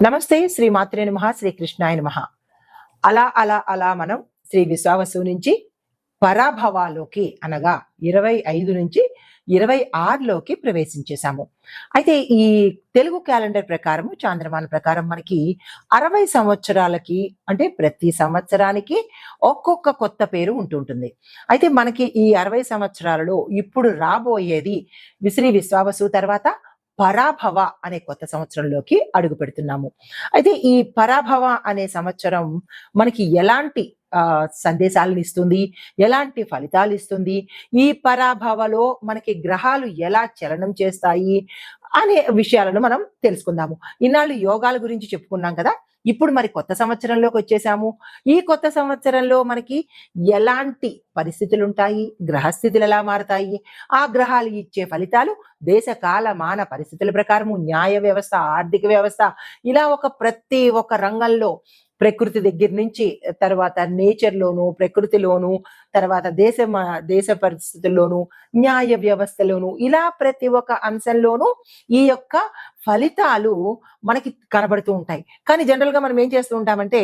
నమస్తే శ్రీ మాత్రే నమః శ్రీ కృష్ణాయ నమః. అలా మనం శ్రీ విశ్వావసు నుంచి పరాభవాలోకి అనగా 25 నుంచి 26లోకి ప్రవేశించేశాము. అయితే ఈ తెలుగు క్యాలెండర్ ప్రకారము చాంద్రమాన ప్రకారం మనకి 60 సంవత్సరాలకి అంటే ప్రతి సంవత్సరానికి ఒక్కొక్క కొత్త పేరు ఉంటుంటుంది. అయితే మనకి ఈ 60 సంవత్సరాలలో ఇప్పుడు రాబోయేది శ్రీ విశ్వావసు తర్వాత పరాభవ అనే కొత్త సంవత్సరంలోకి అడుగు పెడుతున్నాము. అయితే ఈ పరాభవ అనే సంవత్సరం మనకి ఎలాంటి సందేశాలను ఇస్తుంది, ఎలాంటి ఫలితాలు ఇస్తుంది, ఈ పరాభవలో మనకి గ్రహాలు ఎలా చలనం చేస్తాయి అనే విషయాలను మనం తెలుసుకుందాము. ఇన్నాళ్ళు యోగాల గురించి చెప్పుకున్నాం కదా, ఇప్పుడు మరి కొత్త సంవత్సరంలోకి వచ్చేసాము. ఈ కొత్త సంవత్సరంలో మనకి ఎలాంటి పరిస్థితులు ఉంటాయి, గ్రహస్థితులు ఎలా మారతాయి, ఆ గ్రహాలు ఇచ్చే ఫలితాలు దేశ కాల మాన పరిస్థితుల ప్రకారము న్యాయ వ్యవస్థ, ఆర్థిక వ్యవస్థ, ఇలా ప్రతి ఒక్క రంగంలో ప్రకృతి దగ్గర నుంచి తర్వాత నేచర్లోను, ప్రకృతిలోను, తర్వాత దేశ పరిస్థితుల్లోను, న్యాయ వ్యవస్థలోను, ఇలా ప్రతి ఒక్క అంశంలోనూ ఈ యొక్క ఫలితాలు మనకి కనబడుతూ ఉంటాయి. కానీ జనరల్ గా మనం ఏం చేస్తూ ఉంటామంటే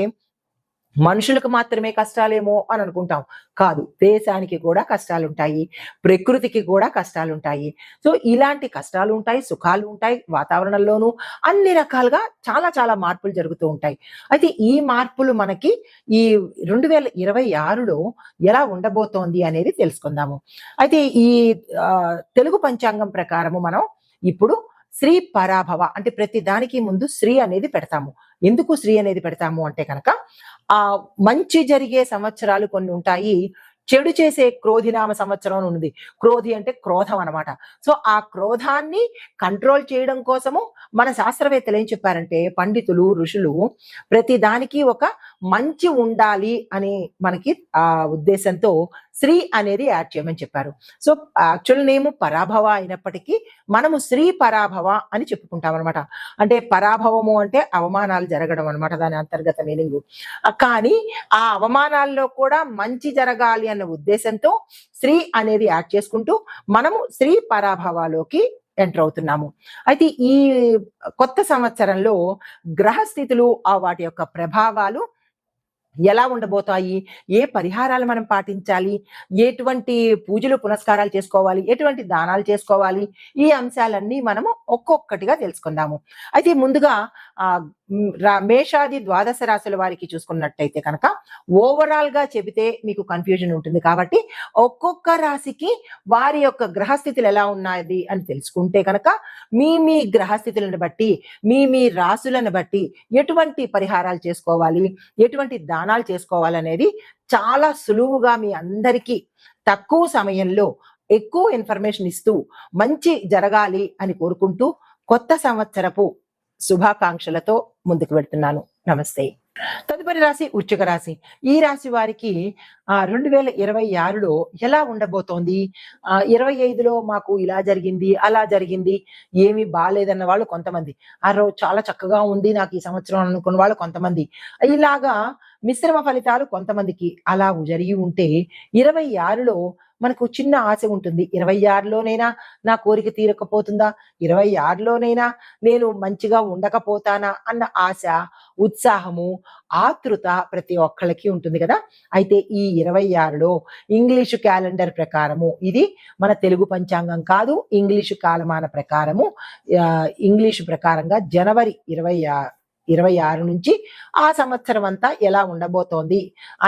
మనుషులకు మాత్రమే కష్టాలేమో అని అనుకుంటాం. కాదు, దేశానికి కూడా కష్టాలుంటాయి, ప్రకృతికి కూడా కష్టాలుంటాయి. సో ఇలాంటి కష్టాలు ఉంటాయి, సుఖాలు ఉంటాయి, వాతావరణంలోనూ అన్ని రకాలుగా చాలా చాలా మార్పులు జరుగుతూ ఉంటాయి. అయితే ఈ మార్పులు మనకి ఈ 2026లో ఎలా ఉండబోతోంది అనేది తెలుసుకుందాము. అయితే ఈ తెలుగు పంచాంగం ప్రకారము మనం ఇప్పుడు శ్రీ పరాభవ అంటే ప్రతి దానికి ముందు శ్రీ అనేది పెడతాము. ఎందుకు శ్రీ అనేది పెడతాము అంటే కనుక మంచి జరిగే సంవత్సరాలు కొన్ని ఉంటాయి, చెడు చేసే క్రోధినామ సంవత్సరం అని ఉంది. క్రోధి అంటే క్రోధం అనమాట. సో ఆ క్రోధాన్ని కంట్రోల్ చేయడం కోసము మన శాస్త్రవేత్తలు ఏం చెప్పారంటే, పండితులు ఋషులు ప్రతి దానికి ఒక మంచి ఉండాలి అని మనకి ఆ ఉద్దేశంతో శ్రీ అనేది యాడ్ చేయమని చెప్పారు. సో యాక్చువల్ నేమ్ పరాభవ అయినప్పటికీ మనము శ్రీ పరాభవ అని చెప్పుకుంటాం అనమాట. అంటే పరాభవము అంటే అవమానాలు జరగడం అనమాట, దాని అంతర్గత మీనింగ్. కానీ ఆ అవమానాల్లో కూడా మంచి జరగాలి అన్న ఉద్దేశంతో శ్రీ అనేది యాడ్ చేసుకుంటూ మనము శ్రీ పరాభవాలోకి ఎంటర్ అవుతున్నాము. అయితే ఈ కొత్త సంవత్సరంలో గ్రహస్థితులు వాటి యొక్క ప్రభావాలు ఎలా ఉండబోతాయి, ఏ పరిహారాలు మనం పాటించాలి, ఎటువంటి పూజలు పునస్కారాలు చేసుకోవాలి, ఎటువంటి దానాలు చేసుకోవాలి, ఈ అంశాలన్నీ మనము ఒక్కొక్కటిగా తెలుసుకుందాము. అయితే ముందుగా మేషాది ద్వాదశ రాశుల వారికి చూసుకున్నట్టయితే కనుక ఓవరాల్ గా చెబితే మీకు కన్ఫ్యూజన్ ఉంటుంది. కాబట్టి ఒక్కొక్క రాశికి వారి యొక్క గ్రహస్థితులు ఎలా ఉన్నాయి అని తెలుసుకుంటే కనుక మీ గ్రహస్థితులను బట్టి, మీ రాశులను బట్టి ఎటువంటి పరిహారాలు చేసుకోవాలి, ఎటువంటి దానాలు చేసుకోవాలనేది చాలా సులువుగా మీ అందరికీ తక్కువ సమయంలో ఎక్కువ ఇన్ఫర్మేషన్ ఇస్తూ మంచి జరగాలి అని కోరుకుంటూ కొత్త సంవత్సరపు శుభాకాంక్షలతో ముందుకు వెళ్తున్నాను. నమస్తే. తదుపరి రాశి వృశ్చిక రాశి. ఈ రాశి వారికి 2026లో ఎలా ఉండబోతోంది, 25లో మాకు ఇలా జరిగింది, అలా జరిగింది, ఏమీ బాలేదన్న వాళ్ళు కొంతమంది, రోజు చాలా చక్కగా ఉంది నాకు ఈ సంవత్సరం అనుకున్న వాళ్ళు కొంతమంది, ఇలాగా మిశ్రమ ఫలితాలు కొంతమందికి అలా జరిగి ఉంటే 26లో మనకు చిన్న ఆశ ఉంటుంది. 26లోనైనా నా కోరిక తీరకపోతుందా, 26లోనైనా నేను మంచిగా ఉండకపోతానా అన్న ఆశ, ఉత్సాహము, ఆతృత ప్రతి ఒక్కళ్ళకి ఉంటుంది కదా. అయితే ఈ 26లో ఇంగ్లీషు క్యాలెండర్ ప్రకారము, ఇది మన తెలుగు పంచాంగం కాదు, ఇంగ్లీషు కాలమాన ప్రకారము, ఇంగ్లీషు ప్రకారంగా జనవరి 26 నుంచి ఆ సంవత్సరం అంతా ఎలా ఉండబోతోంది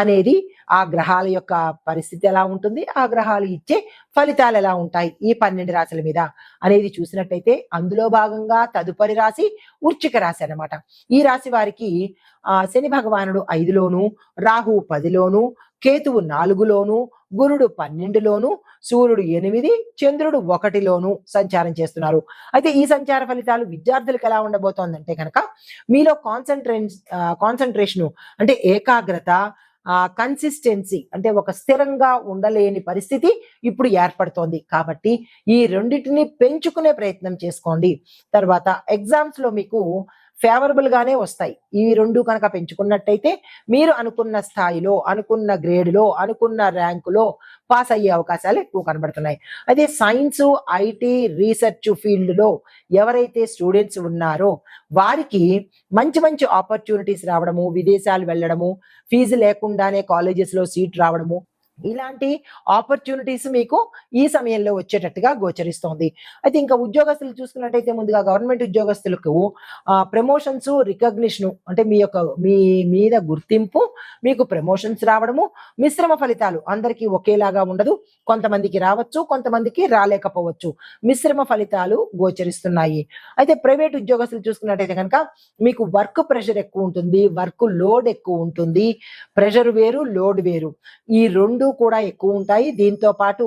అనేది, ఆ గ్రహాల యొక్క పరిస్థితి ఎలా ఉంటుంది, ఆ గ్రహాలు ఇచ్చే ఫలితాలు ఎలా ఉంటాయి ఈ 12 రాశుల మీద అనేది చూసినట్టయితే అందులో భాగంగా తదుపరి రాశి వృశ్చిక రాశి అన్నమాట. ఈ రాశి వారికి శని భగవానుడు 5లోను, రాహువు 10లోను, కేతువు 4లోను, గురుడు 12లోను, సూర్యుడు 8, చంద్రుడు 1లోను సంచారం చేస్తున్నారు. అయితే ఈ సంచార ఫలితాలు విద్యార్థులకు ఎలా ఉండబోతోందంటే కనుక మీలో కాన్సన్ట్రేషన్ అంటే ఏకాగ్రత, కన్సిస్టెన్సీ అంటే ఒక స్థిరంగా ఉండలేని పరిస్థితి ఇప్పుడు ఏర్పడుతోంది. కాబట్టి ఈ రెండింటిని పెంచుకునే ప్రయత్నం చేసుకోండి. తర్వాత ఎగ్జామ్స్ లో మీకు ఫేవరబుల్ గానే వస్తాయి. ఇవి 2 కనుక పెంచుకున్నట్టయితే మీరు అనుకున్న స్థాయిలో, అనుకున్న గ్రేడ్‌లో, అనుకున్న ర్యాంకులో పాస్ అయ్యే అవకాశాలు ఎక్కువ కనబడుతున్నాయి. అదే సైన్సు, ఐటీ, రీసెర్చ్ ఫీల్డ్‌లో ఎవరైతే స్టూడెంట్స్ ఉన్నారో వారికి మంచి మంచి ఆపర్చునిటీస్ రావడము, విదేశాలు వెళ్ళడము, ఫీజు లేకుండానే కాలేజెస్‌లో సీట్ రావడము, ఇలాంటి ఆపర్చునిటీస్ మీకు ఈ సమయంలో వచ్చేటట్టుగా గోచరిస్తోంది. అయితే ఇంకా ఉద్యోగస్తులు చూసుకున్నట్టయితే ముందుగా గవర్నమెంట్ ఉద్యోగస్తులకు ప్రమోషన్స్, రికగ్నిషను అంటే మీ మీద గుర్తింపు, మీకు ప్రమోషన్స్ రావడము, మిశ్రమ ఫలితాలు అందరికీ ఒకేలాగా ఉండదు. కొంతమందికి రావచ్చు, కొంతమందికి రాలేకపోవచ్చు. మిశ్రమ ఫలితాలు గోచరిస్తున్నాయి. అయితే ప్రైవేట్ ఉద్యోగస్తులు చూసుకున్నట్టయితే కనుక మీకు వర్క్ ప్రెషర్ ఎక్కువ ఉంటుంది, వర్క్ లోడ్ ఎక్కువ ఉంటుంది. ప్రెషర్ వేరు, లోడ్ వేరు. ఈ 2 కూడా ఎక్కువ ఉంటాయి. దీంతో పాటు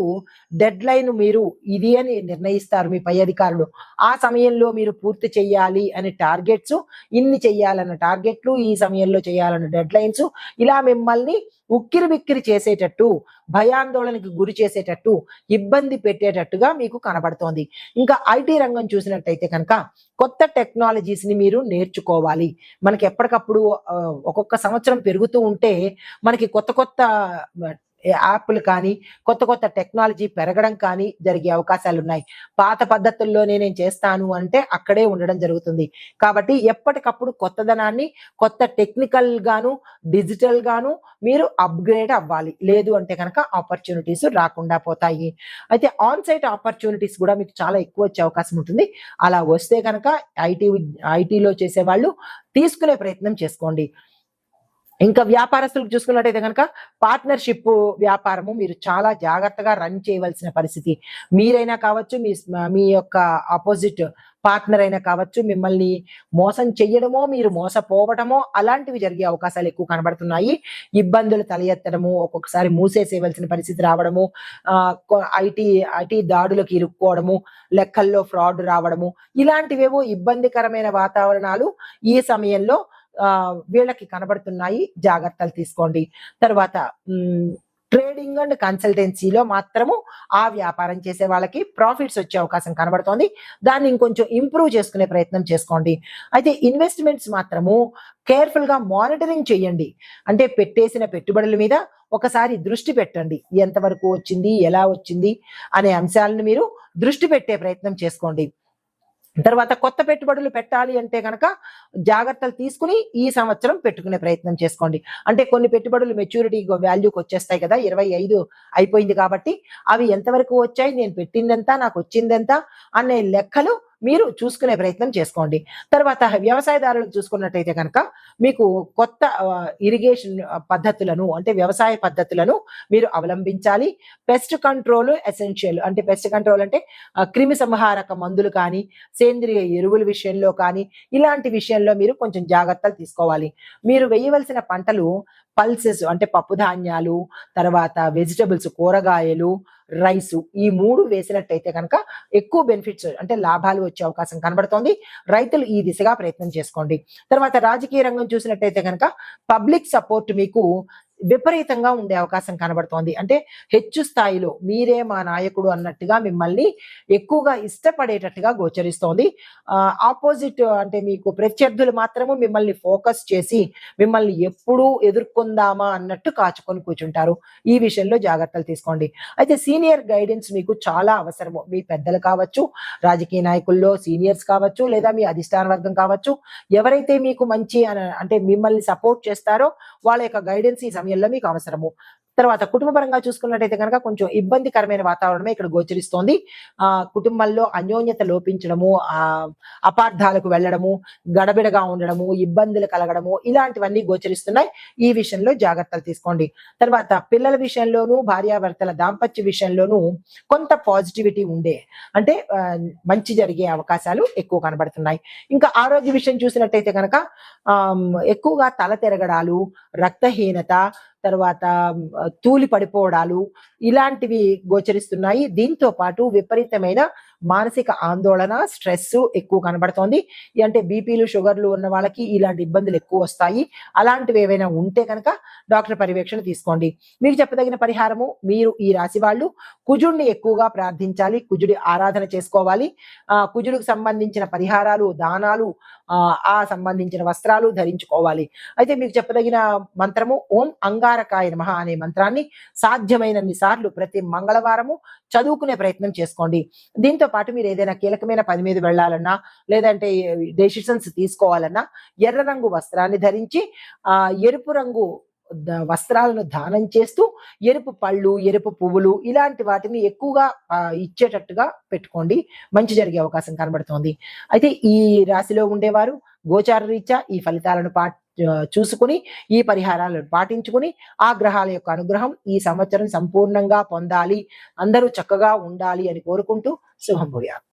డెడ్‌లైన్ మీరు ఇది అని నిర్ణయిస్తారు మీ పై అధికారులు. ఆ సమయంలో మీరు పూర్తి చేయాలి అని టార్గెట్స్, ఇన్ని చేయాలన్న టార్గెట్లు, ఈ సమయంలో చేయాలన్న డెడ్‌లైన్స్ ఇలా మిమ్మల్ని ఉక్కిరిబిక్కిరి చేసేటట్టు, భయాందోళనకి గురి చేసేటట్టు, ఇబ్బంది పెట్టేటట్టుగా మీకు కనబడుతోంది. ఇంకా ఐటీ రంగం చూసినట్టయితే కనుక కొత్త టెక్నాలజీస్‌ని మీరు నేర్చుకోవాలి. మనకి ఎప్పటికప్పుడు ఒక్కొక్క సంవత్సరం పెరుగుతూ ఉంటే మనకి కొత్త కొత్త యాప్‌లు కానీ, కొత్త కొత్త టెక్నాలజీ పెరగడం కానీ జరిగే అవకాశాలున్నాయి. పాత పద్ధతుల్లోనే నేను చేస్తాను అంటే అక్కడే ఉండడం జరుగుతుంది. కాబట్టి ఎప్పటికప్పుడు కొత్తదనాన్ని, కొత్త టెక్నికల్‌గాను, డిజిటల్‌గాను మీరు అప్‌గ్రేడ్ అవ్వాలి. లేదు అంటే గనక ఆపర్చునిటీస్ రాకుండా పోతాయి. అయితే ఆన్ సైట్ ఆపర్చునిటీస్ కూడా మీకు చాలా ఎక్కువ వచ్చే అవకాశం ఉంటుంది. అలా వస్తే గనక ఐటీలో చేసేవాళ్ళు తీసుకునే ప్రయత్నం చేసుకోండి. ఇంకా వ్యాపారస్తులకు చూసుకున్నట్టయితే గనక పార్ట్నర్‌షిప్ వ్యాపారము మీరు చాలా జాగ్రత్తగా రన్ చేయవలసిన పరిస్థితి. మీరైనా కావచ్చు, మీ యొక్క అపోజిట్ పార్ట్నర్ అయినా కావచ్చు, మిమ్మల్ని మోసం చెయ్యడమో, మీరు మోసపోవటమో అలాంటివి జరిగే అవకాశాలు ఎక్కువ కనబడుతున్నాయి. ఇబ్బందులు తల ఎత్తడము, ఒక్కొక్కసారి మూసేసేయవలసిన పరిస్థితి రావడము, ఆహ్, కొ ఐటీ ఐటీ దాడులకు ఇరుక్కోవడము, లెక్కల్లో ఫ్రాడ్ రావడము, ఇలాంటివేవో ఇబ్బందికరమైన వాతావరణాలు ఈ సమయంలో వీళ్ళకి కనబడుతున్నాయి. జాగ్రత్తలు తీసుకోండి. తర్వాత ట్రేడింగ్ అండ్ కన్సల్టెన్సీలో మాత్రము ఆ వ్యాపారం చేసే వాళ్ళకి ప్రాఫిట్స్ వచ్చే అవకాశం కనబడుతోంది. దాన్ని ఇంకొంచెం ఇంప్రూవ్ చేసుకునే ప్రయత్నం చేసుకోండి. అయితే ఇన్వెస్ట్‌మెంట్స్ మాత్రము కేర్‌ఫుల్‌గా మానిటరింగ్ చేయండి. అంటే పెట్టేసిన పెట్టుబడుల మీద ఒకసారి దృష్టి పెట్టండి. ఎంతవరకు వచ్చింది? ఎలా వచ్చింది? అనే అంశాలను మీరు దృష్టి పెట్టే ప్రయత్నం చేసుకోండి. తర్వాత కొత్త పెట్టుబడులు పెట్టాలి అంటే గనక జాగ్రత్తలు తీసుకుని ఈ సంవత్సరం పెట్టుకునే ప్రయత్నం చేసుకోండి. అంటే కొన్ని పెట్టుబడులు మెచ్యూరిటీ వాల్యూకి వచ్చేస్తాయి కదా! 25 అయిపోయింది కాబట్టి అవి ఎంతవరకు వచ్చాయి? నేను పెట్టిందెంత? నాకొచ్చిందెంత? అనే లెక్కలు మీరు చూసుకునే ప్రయత్నం చేసుకోండి. తర్వాత వ్యవసాయదారులకు చూసుకున్నట్టయితే గనక మీకు కొత్త ఇరిగేషన్ పద్ధతులను అంటే వ్యవసాయ పద్ధతులను మీరు అవలంబించాలి. Pest control essential. అంటే పెస్ట్ కంట్రోల్ అంటే క్రిమి సంహారక మందులు కానీ, సేంద్రియ ఎరువుల విషయంలో కానీ, ఇలాంటి విషయంలో మీరు కొంచెం జాగ్రత్తలు తీసుకోవాలి. మీరు వేయవలసిన పంటలు పల్సెస్ అంటే పప్పు ధాన్యాలు, తర్వాత వెజిటబుల్స్ కూరగాయలు, రైసు ఈ 3 వేసినట్టయితే కనుక ఎక్కువ బెనిఫిట్స్ అంటే లాభాలు వచ్చే అవకాశం కనబడుతోంది. రైతులు ఈ దిశగా ప్రయత్నం చేసుకోండి. తర్వాత రాజకీయ రంగం చూసినట్టయితే కనుక పబ్లిక్ సపోర్ట్ మీకు విపరీతంగా ఉండే అవకాశం కనబడుతోంది. అంటే హెచ్చు స్థాయిలో మీరే మా నాయకుడు అన్నట్టుగా మిమ్మల్ని ఎక్కువగా ఇష్టపడేటట్టుగా గోచరిస్తోంది. ఆపోజిట్ అంటే మీకు ప్రత్యర్థులు మాత్రము మిమ్మల్ని ఫోకస్ చేసి మిమ్మల్ని ఎప్పుడూ ఎదుర్కొందామా అన్నట్టు కాచుకొని కూర్చుంటారు. ఈ విషయంలో జాగ్రత్తలు తీసుకోండి. అయితే సీనియర్ గైడెన్స్ మీకు చాలా అవసరము. మీ పెద్దలు కావచ్చు, రాజకీయ నాయకుల్లో సీనియర్స్ కావచ్చు, లేదా మీ అధిష్టాన వర్గం కావచ్చు. ఎవరైతే మీకు మంచి అంటే మిమ్మల్ని సపోర్ట్ చేస్తారో వాళ్ళ యొక్క గైడెన్స్ ఈ సమయంలో మీకు అవసరము. తర్వాత కుటుంబ పరంగా చూసుకున్నట్టయితే కనుక కొంచెం ఇబ్బందికరమైన వాతావరణమే ఇక్కడ గోచరిస్తోంది. కుటుంబంలో అన్యోన్యత లోపించడము, అపార్థాలకు వెళ్ళడము, గడబిడగా ఉండడము, ఇబ్బందులు కలగడము ఇలాంటివన్నీ గోచరిస్తున్నాయి. ఈ విషయంలో జాగ్రత్తలు తీసుకోండి. తర్వాత పిల్లల విషయంలోనూ, భార్యాభర్తల దాంపత్య విషయంలోనూ కొంత పాజిటివిటీ ఉండే అంటే మంచి జరిగే అవకాశాలు ఎక్కువ కనబడుతున్నాయి. ఇంకా ఆరోగ్య విషయం చూసినట్టయితే కనుక ఎక్కువగా తల తిరగడాలు, రక్తహీనత, తర్వాత తూలి పడిపోవడాలు ఇలాంటివి గోచరిస్తున్నాయి. దీంతో పాటు విపరీతమైన మానసిక ఆందోళన, స్ట్రెస్ ఎక్కువ కనబడుతోంది. అంటే బీపీలు, షుగర్లు ఉన్న వాళ్ళకి ఇలాంటి ఇబ్బందులు ఎక్కువ వస్తాయి. అలాంటివి ఏవైనా ఉంటే కనుక డాక్టర్ పర్యవేక్షణ తీసుకోండి. మీకు చెప్పదగిన పరిహారము, మీరు ఈ రాశి వాళ్ళు కుజుడిని ఎక్కువగా ప్రార్థించాలి, కుజుడి ఆరాధన చేసుకోవాలి. కుజుడికి సంబంధించిన పరిహారాలు, దానాలు, ఆ సంబంధించిన వస్త్రాలు ధరించుకోవాలి. అయితే మీకు చెప్పదగిన మంత్రము ఓం అంగారకాయ నమః అనే మంత్రాన్ని సాధ్యమైనన్ని సార్లు ప్రతి మంగళవారము చదువుకునే ప్రయత్నం చేసుకోండి. దీంతో పాటు మీరు ఏదైనా కీలకమైన పని మీద వెళ్ళాలన్నా, లేదంటే డెసిషన్స్ తీసుకోవాలన్నా ఎర్ర రంగు వస్త్రాన్ని ధరించి ఎరుపు రంగు వస్త్రాలను దానం చేస్తూ ఎరుపు పళ్ళు, ఎరుపు పువ్వులు ఇలాంటి వాటిని ఎక్కువగా ఇచ్చేటట్టుగా పెట్టుకోండి. మంచి జరిగే అవకాశం కనబడుతోంది. అయితే ఈ రాశిలో ఉండేవారు గోచార రీత్యా ఈ ఫలితాలను చూసుకుని ఈ పరిహారాలను పాటించుకుని ఆ గ్రహాల యొక్క అనుగ్రహం ఈ సంవత్సరం సంపూర్ణంగా పొందాలి, అందరూ చక్కగా ఉండాలి అని కోరుకుంటూ శుభం భూయాత్.